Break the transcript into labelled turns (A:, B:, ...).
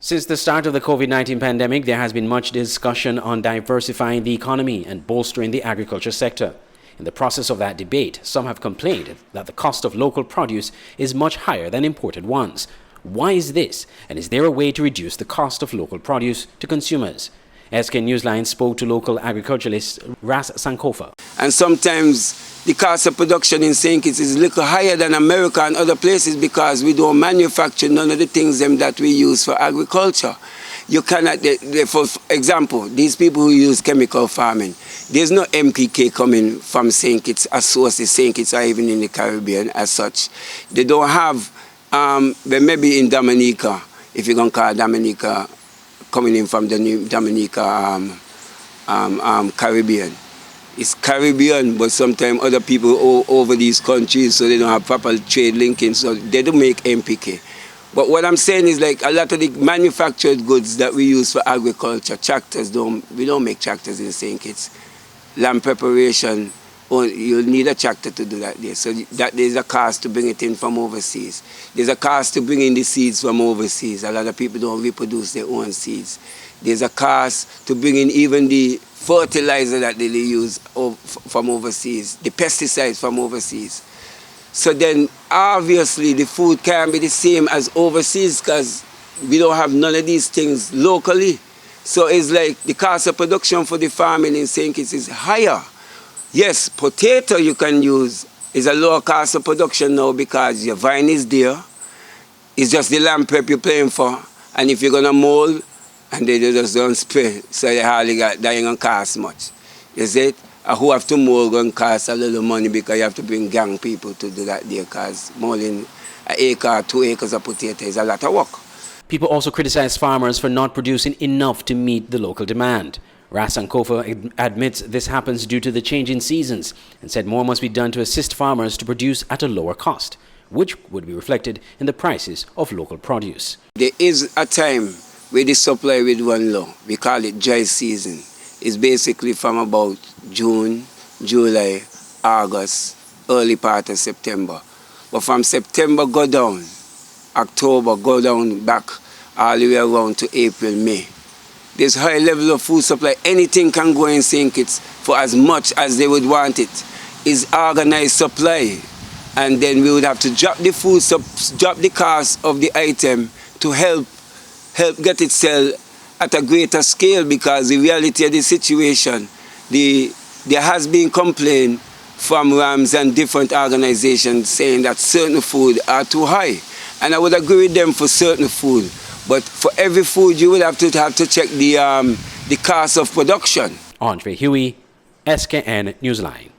A: Since the start of the COVID-19 pandemic, there has been much discussion on diversifying the economy and bolstering the agriculture sector. In the process of that debate, some have complained that the cost of local produce is much higher than imported ones. Why is this? And is there a way to reduce the cost of local produce to consumers? SK Newsline spoke to local agriculturalist Ras Sankofa.
B: And sometimes the cost of production in St. Kitts is a little higher than America and other places because we don't manufacture none of the things that we use for agriculture. You cannot, for example, these people who use chemical farming, there's no MPK coming from St. Kitts as source in St. Kitts or even in the Caribbean as such. They don't have, they may be in Dominica, if you're going to call Dominica, coming in from the new Dominica Caribbean. It's Caribbean, but sometimes other people over these countries, so they don't have proper trade linking, so they don't make MPK. But what I'm saying is, like, a lot of the manufactured goods that we use for agriculture, tractors, we don't make tractors in St. Kitts. Land preparation, you'll need a tractor to do that there. So that there's a cost to bring it in from overseas. There's a cost to bring in the seeds from overseas. A lot of people don't reproduce their own seeds. There's a cost to bring in even the fertilizer that they use from overseas, the pesticides from overseas. So then obviously the food can't be the same as overseas because we don't have none of these things locally. So it's like the cost of production for the farming in St. Kitts is higher. Yes, potato you can use is a lower cost of production now because your vine is there. It's just the land prep you're paying for. And if you're going to mold, and they just don't spray, so they hardly got, that ain't going to cost much. You see it? Who have to mold going to cost a little money because you have to bring gang people to do that there because molding an acre or 2 acres of potato is a lot of work.
A: People also criticize farmers for not producing enough to meet the local demand. Ras Sankofa admits this happens due to the change in seasons and said more must be done to assist farmers to produce at a lower cost, which would be reflected in the prices of local produce.
B: There is a time where the supply will run low. We call it dry season. It's basically from about June, July, August, early part of September. But from September go down, October go down back all the way around to April, May. There's high level of food supply. Anything can go in St. Kitts for as much as they would want it. It's organized supply. And then we would have to drop the food, drop the cost of the item to help get it sell at a greater scale because the reality of the situation, there has been complaint from RAMS and different organizations saying that certain food are too high. And I would agree with them for certain food. But for every food, you will have to check the cost of production.
A: Andre Huey, SKN Newsline.